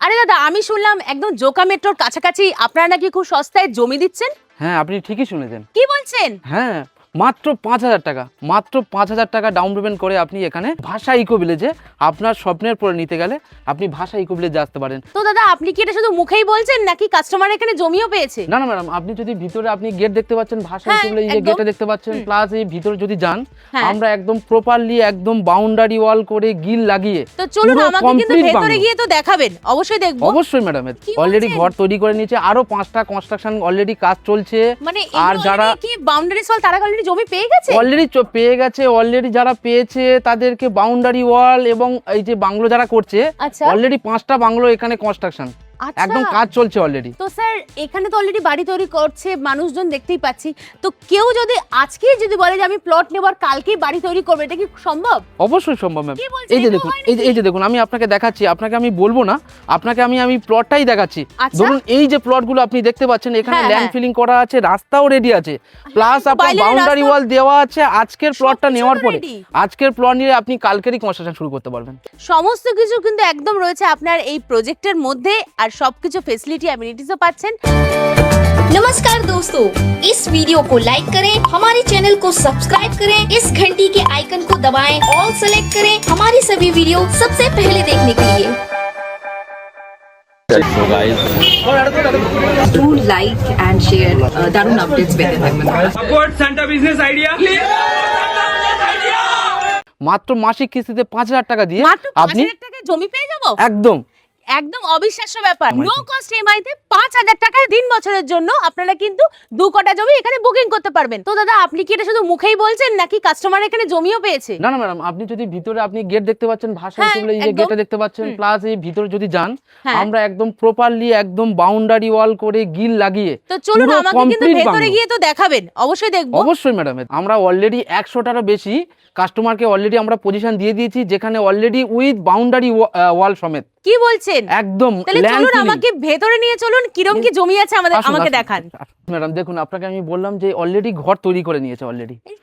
আরে দাদা, আমি শুনলাম একদম জোকা মেট্রোর কাছাকাছি আপনারা নাকি খুব সস্তায় জমি দিচ্ছেন। হ্যাঁ, আপনি ঠিকই শুনেছেন। কি বলছেন? হ্যাঁ, মাত্র 5,000 টাকা, মাত্র 5,000 টাকা ডাউন পেমেন্ট করে আপনি এখানে ভাষা ইকো ভিলেজে আপনার স্বপ্নের পরে নিতে গেলে আপনি ভাষা ইকো ভিলেজে আসতে পারেন। তো দাদা, আপনি কি এটা শুধু মুখেই বলছেন নাকি কাস্টমার এখানে জমিও পেয়েছে? না না ম্যাডাম, আপনি যদি ভিতরে আপনি গেট দেখতে পাচ্ছেন, ভাষা হ্যাঁ, ইকো ভিলেজ যে একদম। গেটটা দেখতে পাচ্ছেন, প্লাস এই ভিতরে যদি যান হ্যাঁ। আমরা একদম প্রপারলি একদম বাউন্ডারি ওয়াল করে গিল লাগিয়ে তো চলুন, পুরো আমাকে কিন্তু complete ভেতরে বাংলো। গিয়ে তো দেখাবেন, অবশ্যই দেখবো। অবশ্যই ম্যাডাম, কি অলরেডি বলছেন? ঘর তৈরি করে নিয়েছে, আরো 5টা কনস্ট্রাকশন অলরেডি কাজ চলছে। মানে আর যারা কি বাউন্ডারি ওয়াল তারা অলরেডি জমি পেয়ে গেছে? অলরেডি পেয়ে গেছে, অলরেডি যারা পেয়েছে তাদেরকে বাউন্ডারি ওয়াল এবং এই যে বাংলো যারা করছে আচ্ছা। অলরেডি 5টা বাংলো এখানে কনস্ট্রাকশন আচ্ছা। একদম কাজ চলছে অলরেডি। তো স্যার, এখানে তো অলরেডি বাড়ি তৈরি করছে মানুষজন, দেখতেই পাচ্ছি। তো কেউ যদি আজকেই যদি বলে যে আমি প্লট নেব আর কালকেই বাড়ি তৈরি করবে, এটা কি সম্ভব? অবশ্যই সম্ভব ম্যাম। কি বলছেন? এই যে এটাও দেখুন, হয় এই যে দেখুন, আমি আপনাকে দেখাচ্ছি, আপনাকে আমি বলবো না, আপনাকে আমি প্লটটাই দেখাচ্ছি। আচ্ছা। ধরুন এই যে প্লটগুলো আপনি দেখতে পাচ্ছেন, এখানে হ্যাঁ, ল্যান্ড হ্যাঁ। ফিলিং করা আছে, রাস্তাও রেডি আছে, প্লাস তো আপনার বাইরের বাউন্ডারি রাস্তা- ওয়াল দেওয়া আছে। আজকের প্লটটা সবকিছু নেওয়ার তো পরে ready। আজকের প্লট নিয়ে আপনি কালকেরই কনস্ট্রাকশন শুরু করতে পারবেন। সমস্ত কিছু কিন্তু একদম রয়েছে আপনার এই প্রজেক্টের মধ্যে, আর সবকিছু ফেসিলিটি অ্যামিনিটিসও পাচ্ছেন। नमस्कार दोस्तों, इस वीडियो को लाइक करें, हमारे चैनल को सब्सक्राइब करें, इस घंटी के आइकन को दबाएं, ऑल सेलेक्ट करें हमारी सभी वीडियो सबसे पहले देखने के लिए। Do like and share দারুণ আপডেটস পেতে থাকবেন। Support Santa Business Idea. মাত্র মাসিক কিস্তিতে 5,000 টাকা দিয়ে মাত্র আপনি 5,000 টাকায় জমি পেয়ে যাবো? একদম একদম অবিশ্বাস্য ব্যাপার। নো কস্ট ইএমআই তে 5,000 টাকায় 3 বছরের জন্য আপনারা কিন্তু 2 কাঠা জমি এখানে বুকিং করতে পারবেন। তো দাদা, আপনি কি এটা শুধু মুখেই বলছেন নাকি কাস্টমার এখানে জমিও পেয়েছে? না না ম্যাডাম, আপনি যদি ভিতরে আপনি গেট দেখতে পাচ্ছেন, ভাষা হ্যাঁ, ইকো ভিলেজ যে একদম। গেটটা দেখতে পাচ্ছেন, প্লাস এই ভিতরে যদি যান হ্যাঁ। আমরা একদম প্রপারলি একদম বাউন্ডারি ওয়াল করে গিল লাগিয়ে তো চলুন, পুরো আমাকে কিন্তু complete ভেতরে বাংলো। গিয়ে তো দেখাবেন, অবশ্যই দেখবো। অবশ্যই ম্যাডাম, আমরা অলরেডি 100টারও বেশি কাস্টমারকে অলরেডি আমরা পজিশন দিয়ে দিয়েছি, যেখানে অলরেডি উইথ বাউন্ডারি ওয়াল সমেত কি বলছেন? একদম তাহলে land চলুন, filling। আমাকে ভেতরে নিয়ে চলুন, কিরম কি জমি আছে আমাকে দেখান। ম্যাডাম দেখুন, আপনাকে আমি বললাম যে অলরেডি ঘর তৈরি করে নিয়েছে,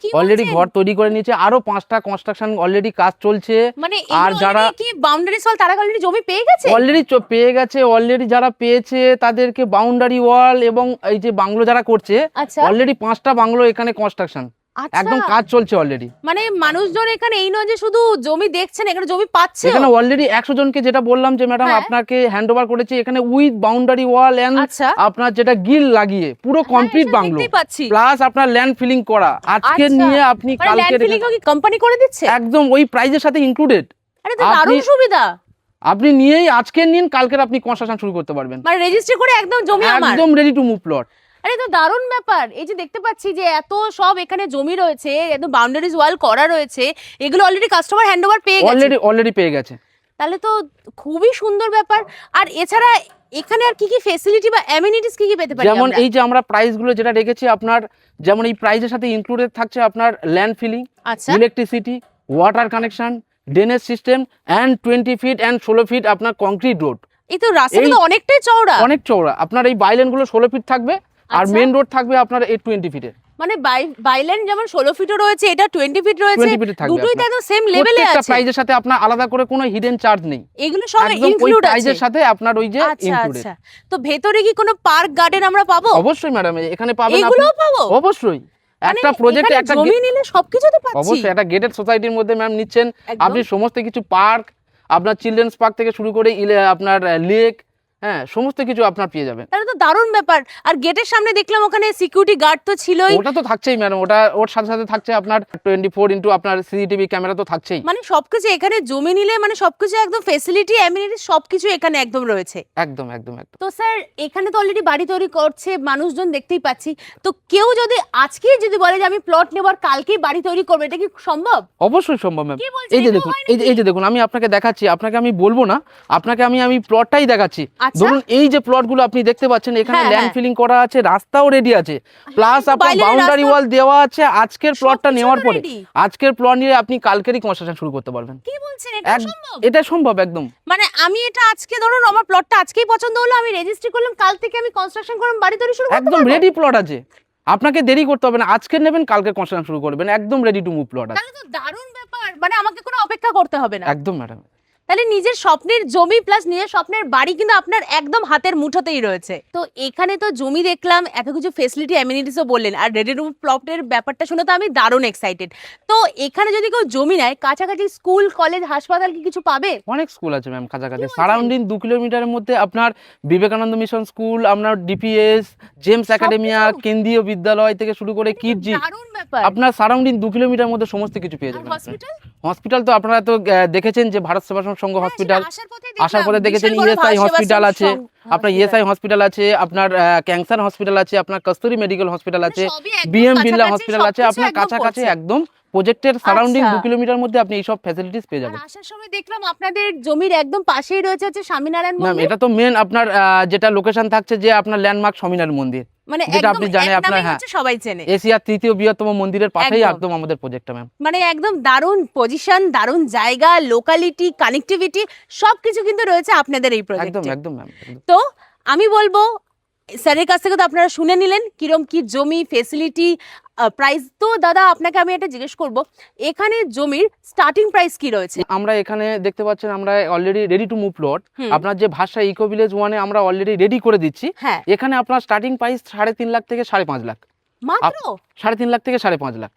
কি অলরেডি বলছেন? ঘর তৈরি করে নিয়েছে, আরো 5টা কনস্ট্রাকশন অলরেডি কাজ চলছে। মানে আর যারা কি বাউন্ডারি ওয়াল তারা অলরেডি জমি পেয়ে গেছে? অলরেডি পেয়ে গেছে, অলরেডি যারা পেয়েছে তাদেরকে বাউন্ডারি ওয়াল এবং এই যে বাংলো যারা করছে আচ্ছা। অলরেডি 5টা বাংলো এখানে কনস্ট্রাকশন আচ্ছা। একদম কাজ চলছে অলরেডি। মানে মানুষজন এখানে এই নয় যে শুধু জমি দেখছেন, এখানে জমি পাচ্ছে। এখানে অলরেডি 100 জনকে যেটা বললাম যে ম্যাডাম হ্যাঁ। আপনাকে হ্যান্ড ওভার করেছি, এখানে উইথ বাউন্ডারি ওয়াল এন্ড আচ্ছা। আপনার যেটা গিল লাগিয়ে পুরো কমপ্লিট সেটা বাংলো, দেখতেই পাচ্ছি। প্লাস আপনার ল্যান্ড ফিলিং করা আজকে আচ্ছা। নিয়ে আপনি মানে ল্যান্ড কালকে ফিলিং কি কোম্পানি করে দিচ্ছে? একদম ওই প্রাইজের সাথে ইনক্লুডেড। আরে তো দারুণ সুবিধা। আপনি নিয়েই আজকে নিন, কালকের আপনি কনস্ট্রাকশন শুরু করতে পারবেন, মানে রেজিস্ট্রি করে একদম জমি আমার। একদম রেডি টু মুভ প্লট। আরে তো দারুণ ব্যাপার। এই যে দেখতে পাচ্ছি যে এত সব এখানে জমি রয়েছে, একদম বাউন্ডারিজ ওয়াল করা রয়েছে, এগুলো অলরেডি কাস্টমার হ্যান্ডওভার পেয়ে গেছে। অলরেডি পেয়ে গেছে। তাহলে তো খুবই সুন্দর ব্যাপার। আর এছাড়া এখানে আর কি কি ফ্যাসিলিটি বা অ্যামিনিটিস কি কি পেতে পারি যেমন আমরা? এই যে আমরা প্রাইস গুলো যেটা রেখেছি আপনার, যেমন এই প্রাইজের সাথে ইনক্লুডেড থাকছে আপনার ল্যান্ড ফিলিং, আচ্ছা। Electricity, water connection, drainage system and 20 feet and 16 feet আপনার কংক্রিট রোড। এই তো রাস্তাগুলো অনেকটাই চওড়া। অনেক চওড়া। আপনার এই বাইলেন গুলো 16 ফিট থাকবে, আর আচ্ছা। মেইন রোড থাকবে আপনার 20 ফিটের। মানে বাইলেন যেমন 16 ফিটও রয়েছে, এটা 20 ফিট রয়েছে, 20 ফিটে থাকবে দুটোই তো আপনার। একদম সেম লেভেলে প্রত্যেকটা আছে। প্রাইজের সাথে আপনার আলাদা করে কোনো হিডেন চার্জ নেই, এগুলো সব একদম ওই ইনক্লুড আছে। প্রাইজের সাথে আপনার ওই যে আচ্ছা ইনক্লুডেড। আচ্ছা। তো ভেতরে কি কোনো পার্ক গার্ডেন আমরা পাবো? অবশ্যই ম্যাডাম, এখানে পাবেন আপনি। এগুলোও পাবো? অবশ্যই। মানে একটা প্রজেক্ট এখানে একটা জমি নিলে সবকিছু তো পাচ্ছি। অবশ্যই একটা গেটেড সোসাইটির মধ্যে ম্যাম নিচ্ছেন একদম। আপনি সমস্ত কিছু, পার্ক, আপনার চিলড্রেন্স পার্ক থেকে শুরু করে আপনার লেক, হ্যাঁ সমস্ত কিছু আপনার পেয়ে যাবেন। তাহলে তো দারুণ ব্যাপার। আর গেটের সামনে দেখলাম ওখানে সিকিউরিটি গার্ড তো ছিলই। ওটা তো থাকছেই ম্যাডাম, ওর সাথে সাথে থাকছে আপনার 24 আপনার সিসিটিভি ক্যামেরা তো থাকছেই। মানে সবকিছু এখানে জমি নিলে মানে সবকিছু একদম ফ্যাসিলিটি অ্যামিনিটিস সবকিছু এখানে একদম রয়েছে। একদম একদম একদম। তো স্যার, এখানে তো অলরেডি বাড়ি তৈরি করছে মানুষজন, দেখতেই পাচ্ছি। তো কেউ যদি আজকেই যদি বলে যে আমি প্লট নেব আর কালকেই বাড়ি তৈরি করবে, এটা কি সম্ভব? অবশ্যই সম্ভব ম্যাম। কি বলছেন? এই যে এটাও দেখুন, হয় এই যে দেখুন, আমি আপনাকে দেখাচ্ছি, আপনাকে আমি বলবো না, আপনাকে আমি প্লটটাই দেখাচ্ছি। আচ্ছা। ধরুন এই যে প্লটগুলো আপনি দেখতে পাচ্ছেন, এখানে হ্যাঁ, ল্যান্ড হ্যাঁ। ফিলিং করা আছে, রাস্তাও রেডি আছে, প্লাস তো আপনার বাইরের বাউন্ডারি রাস্তা- ওয়াল দেওয়া আছে। আজকের প্লটটা সবকিছু নেওয়ার তো পরে ready। আজকের প্লট নিয়ে আপনি কালকেরই কনস্ট্রাকশন শুরু করতে পারবেন। কি বলছেন? এটা সম্ভব? এটা সম্ভব একদম। মানে আমি এটা আজকে ধরুন আমার প্লটটা আজকেই পছন্দ হলো, আমি রেজিস্ট্রি করলাম, কাল থেকে আমি কনস্ট্রাকশন করলাম, বাড়ি তৈরি শুরু করতে একদম পারবো? রেডি প্লট আছে, আপনাকে দেরি করতে হবে না, আজকে নেবেন কালকে কনস্ট্রাকশন শুরু করবেন, একদম রেডি টু মুভ প্লট আছে। তাহলে তো দারুণ ব্যাপার। মানে আমাকে কোনো অপেক্ষা করতে হবে না। একদম ম্যাডাম। তাহলে নিজের স্বপ্নের জমি প্লাস নিজের স্বপ্নের বাড়ি কিন্তু আপনার একদম হাতের মুঠোতেই রয়েছে। তো এখানে তো জমি দেখলাম, এত কিছু ফেসিলিটি অ্যামিনিটিসও বললেন, আর রেডি টু প্লটের ব্যাপারটা শুনে তো আমি দারুণ এক্সাইটেড। তো এখানে যদি কেউ জমি নেয়, কাছাকাছি স্কুল কলেজ হাসপাতাল কি কিছু পাবে? অনেক স্কুল আছে ম্যাম কাছাকাছি, সারাউন্ডিং 2 কিলোমিটারের মধ্যে আপনার বিবেকানন্দ মিশন স্কুল, আপনার ডিপিএস, জেমস একাডেমিয়া, কেন্দ্রীয় বিদ্যালয় থেকে শুরু করে কিডজি, দারুণ ব্যাপার। আপনার সারাউন্ডিং 2 কিলোমিটার মধ্যে সমস্ত কিছু পেয়ে যাবেন। হসপিটাল? হসপিটাল তো আপনারা তো দেখেছেন যে ভারত সেবাশ্রম সংঘ হসপিটাল, আসার পরে দেখেছেন বিশাল বড় ইএসআই ভারত হসপিটাল আছে, সেবাশ্রম আপনার ইএসআই হসপিটাল আছে, আপনার ক্যান্সার হসপিটাল আছে, আপনার কস্তুরী মেডিকেল হসপিটাল আছে, সবই একদম বিএম বিড়লা কাছাকাছি, হসপিটাল আছে, সবকিছু আপনার একদম কাছাকাছি পড়ছে। একদম প্রজেক্টের সারাউন্ডিং আচ্ছা। 2 কিলোমিটার মধ্যে আপনি এই সব ফ্যাসিলিটিস পেয়ে আর যাবেন। আসার সময় দেখলাম আপনাদের জমির একদম পাশেই রয়েছে হচ্ছে স্বামীনারায়ণ ম্যাম মন্দির। এটা তো মেন আপনার যেটা লোকেশন থাকছে যে আপনার ল্যান্ডমার্ক স্বামীনারায়ণ মন্দির, মানে যেটা একদম আপনি জানেন, এক আপনার নামেই হ্যাঁ হচ্ছে, সবাই চেনে। এশিয়ার 3য় বৃহত্তম মন্দিরের পাশেই একদম। একদম আমাদের প্রজেক্টটা ম্যাম। মানে একদম দারুণ পজিশন, দারুণ জায়গা, লোকালিটি, কানেক্টিভিটি সবকিছু কিন্তু রয়েছে আপনাদের এই একদম প্রজেক্টে। একদম ম্যাম। তো আমি বলবো স্যারের কাছ থেকে তো আপনারা শুনে নিলেন কিরম কি জমি, ফেসিলিটি, প্রাইস। তো দাদা আপনাকে আমি একটা জিজ্ঞেস করব, এখানে জমির স্টার্টিং প্রাইস কি রয়েছে? আমরা এখানে দেখতে পাচ্ছেন আমরা already ready to move plot, আপনার যে ভাষা ইকো ভিলেজ 1-এ আমরা অলরেডি রেডি করে দিচ্ছি। হ্যাঁ, এখানে আপনার স্টার্টিং প্রাইস 3.5 লাখ থেকে 5.5 লাখ, মাত্র 3.5 লাখ থেকে 5.5 লাখ।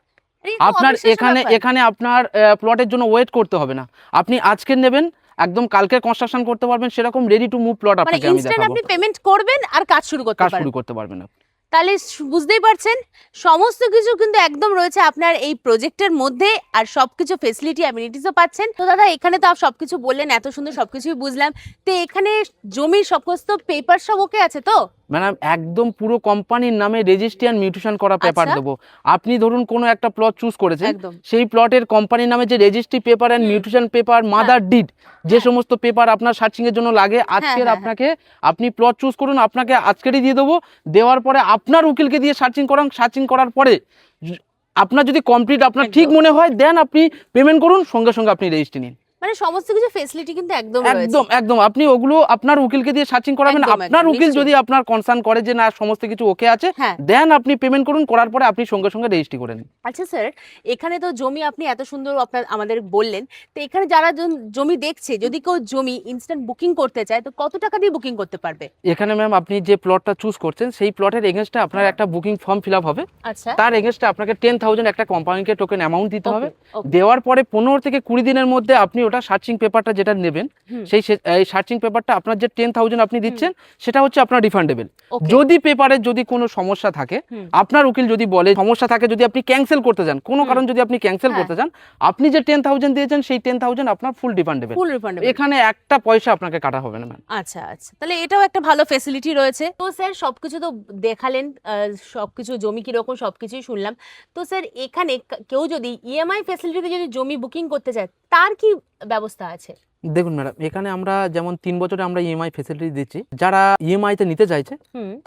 এই তো আপনার অবিশ্বাস্য এখানে ব্যাপার। এখানে আপনার প্লটের জন্য ওয়েট করতে হবে না, আপনি আজকে নেবেন একদম কালকে কনস্ট্রাকশন করতে পারবেন, সেরকম রেডি টু মুভ প্লট মানে আপনাকে আমি ইনস্ট্যান্ট দেখাবো, আপনি পেমেন্ট করবেন আর কাজ শুরু করতে কাজ পারবেন। শুরু করতে পারবেন আপনি। তাহলে বুঝতেই পারছেন সমস্ত কিছু কিন্তু একদম রয়েছে আপনার এই প্রজেক্টের মধ্যে, আর সবকিছু ফেসিলিটি অ্যামিনিটিসও পাচ্ছেন। তো দাদা এখানে তো সবকিছু বললেন, এত সুন্দর সবকিছুই বুঝলাম। তো এখানে জমির সমস্ত পেপার সব ওকে আছে তো? ম্যাডাম একদম পুরো কোম্পানির নামে রেজিস্ট্রি অ্যান্ড মিউটেশন করা পেপার আচ্ছা। দেবো। আপনি ধরুন কোনো একটা প্লট চুজ করেছেন, একদম। সেই প্লটের কোম্পানির নামে যে registry paper and mutation paper, mother did, যে সমস্ত পেপার আপনার সার্চিং এর জন্য লাগে, আজকের হ্যাঁ। আপনাকে আপনি প্লট চুজ করুন, আপনাকে আজকেরই দিয়ে দেবো। দেওয়ার পরে আপনার উকিলকে দিয়ে সার্চিং করান, সার্চিং করার পরে আপনার যদি কমপ্লিট আপনার ঠিক মনে হয় দেন আপনি পেমেন্ট করুন, সঙ্গে সঙ্গে আপনি রেজিস্ট্রি নিন। মানে সমস্ত কিছু ফেসিলিটি কিন্তু একদম রয়েছে। একদম একদম আপনি ওগুলো আপনার উকিলকে দিয়ে সার্চিং করাবেন, একদম, আপনার একদম, উকিল নিশ্চয়ই। যদি আপনার কনসার্ন করে যে না সমস্ত কিছু ওকে আছে, হ্যাঁ। দেন আপনি পেমেন্ট করুন, করার পরে আপনি সঙ্গে সঙ্গে রেজিস্ট্রি করে নিন। আচ্ছা স্যার, এখানে তো জমি আপনি এত সুন্দর আমাদের বললেন, তো এখানে যারা জমি দেখছে, যদি কেউ জমি ইনস্ট্যান্ট বুকিং করতে চায় তো কত টাকা দিয়ে বুকিং করতে পারবে? এখানে ম্যাম আপনি যে প্লটটা চুজ করছেন সেই প্লটের এগেনস্টে আপনার একটা বুকিং ফর্ম ফিল আপ হবে, আচ্ছা, তার এগেনস্টে আপনাকে 10,000 একটা কোম্পানিকে টোকেন অ্যামাউন্ট দিতে হবে। okay. দেওয়ার পরে 15 থেকে 20 দিনের মধ্যে আপনি ওটা সার্চিং পেপারটা যেটা নেবেন, সেই সার্চিং পেপারটা আপনার যে 10,000 আপনি দিচ্ছেন সেটা হচ্ছে আপনার রিফান্ডেবল। Okay. যদি পেপারে যদি কোনো সমস্যা থাকে, আপনার উকিল যদি বলে সমস্যা থাকে, যদি আপনি ক্যান্সেল করতে চান, কোনো কারণ যদি আপনি ক্যান্সেল হ্যাঁ। করতে চান, আপনি যে 10,000 দিয়েছেন সেই 10,000 আপনার ফুল রিফান্ডেবল, ফুল রিফান্ডেবল। এখানে একটা পয়সা আপনাকে কাটা হবে না ম্যাম। আচ্ছা আচ্ছা, তাহলে এটাও একটা ভালো ফেসিলিটি রয়েছে। তো স্যার সবকিছু তো দেখালেন, সবকিছু জমি কিরকম সবকিছুই শুনলাম। তো স্যার এখানে কেউ যদি ইএমআই ফেসিলিটিতে যদি জমি বুকিং করতে চায় তার কি ব্যবস্থা আছে? দেখুন ম্যাডাম, এখানে আমরা যেমন 3 বছরে আমরা ইএমআই ফেসিলিটি দিচ্ছি, যারা ইএমআই তে নিতে চাইছে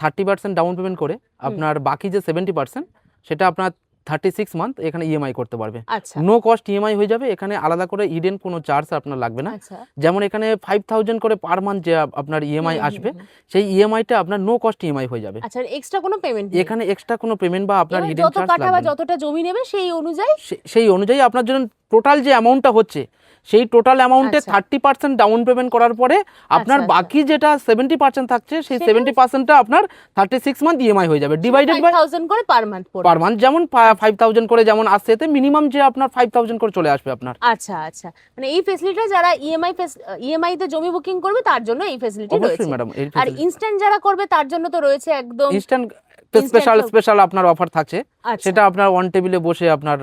30% ডাউন পেমেন্ট করে আপনার বাকি যে 70% সেটা আপনার 36 মান্থ এখানে ইএমআই করতে পারবে। আচ্ছা নো কস্ট ইএমআই হয়ে যাবে, এখানে আলাদা করে ইডেন কোনো চার্জ আপনার লাগবে না। আচ্ছা, যেমন এখানে 5,000 করে পার মান্থ যে আপনার ইএমআই আসবে, সেই ইএমআইটা আপনার নো কস্ট ইএমআই হয়ে যাবে। আচ্ছা এক্সট্রা কোনো পেমেন্ট এখানে এক্সট্রা কোনো পেমেন্ট বা আপনার হিডেন যত চার্জ কাঠা বা লাগবে না। যতটা জমি নেবে সেই অনুযায়ী সেই অনুযায়ী আপনার জন্য টোটাল যে অ্যামাউন্টটা হচ্ছে সেই টোটাল অ্যামাউন্টে আচ্ছা। 30% ডাউন পেমেন্ট করার পরে আপনার আচ্ছা, বাকি যেটা 70% থাকছে সেই সেটা? 70%টা আপনার 36 মান্থ ইএমআই হয়ে যাবে, ডিভাইডেড বাই 5,000 করে পার মান্থ পড়বে। Per month. যেমন 5,000 করে যেমন আসছে, এতে মিনিমাম যে আপনার 5,000 করে চলে আসবে আপনার। আচ্ছা আচ্ছা, মানে এই ফেসিলিটি যারা ইএমআই তে জমি বুকিং করবে তার জন্য এই ফেসিলিটি রয়েছে। অবশ্যই ম্যাডাম, এই আর ইনস্ট্যান্ট যারা করবে তার জন্য তো রয়েছে একদম ইনস্ট্যান্ট Instant স্পেশাল আপনার অফার থাকছে, আচ্ছা। সেটা আপনার অন টেবিলে বসে আপনার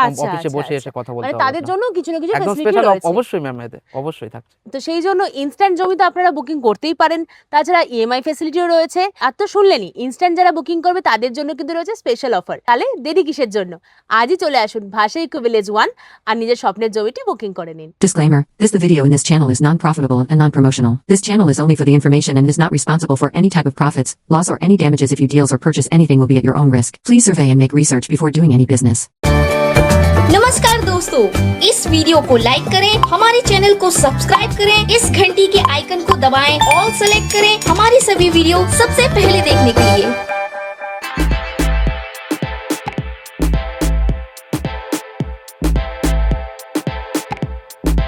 আচ্ছা, অফিসে আচ্ছা, বসে আচ্ছা। এসে কথা বলতে মানে হবে তাদের আপনার। জন্য কিছু না কিছু একদম ফেসিলিটি স্পেশাল রয়েছে। অবশ্যই ম্যাম, এতে অবশ্যই থাকছে। তো সেই জন্য ইনস্ট্যান্ট জমি তো আপনারা বুকিং করতেই পারেন, তাছাড়া ইএমআই ফেসিলিটিও রয়েছে। আর তো শুনলেনই ইনস্ট্যান্ট যারা বুকিং করবে তাদের জন্য কিন্তু রয়েছে স্পেশাল অফার। তাহলে দেরি কিসের জন্য, আজই চলে আসুন ভাষা ইকো ভিলেজ 1 আর নিজের স্বপ্নের জমিটি বুকিং করে নিন। Disclaimer. The video in this channel is non-profitable and non-promotional. This channel is only for the information and is not responsible for any type of profits, loss or any damages if you deals or purchase anything will be at your own risk. Please survey and make research before doing any business. नमस्कार दोस्तों, इस video को like करें, हमारे channel को subscribe करें, इस घंटी के आइकन को दबाएं, ऑल सेलेक्ट करें हमारी सभी वीडियो सबसे पहले देखने के लिए।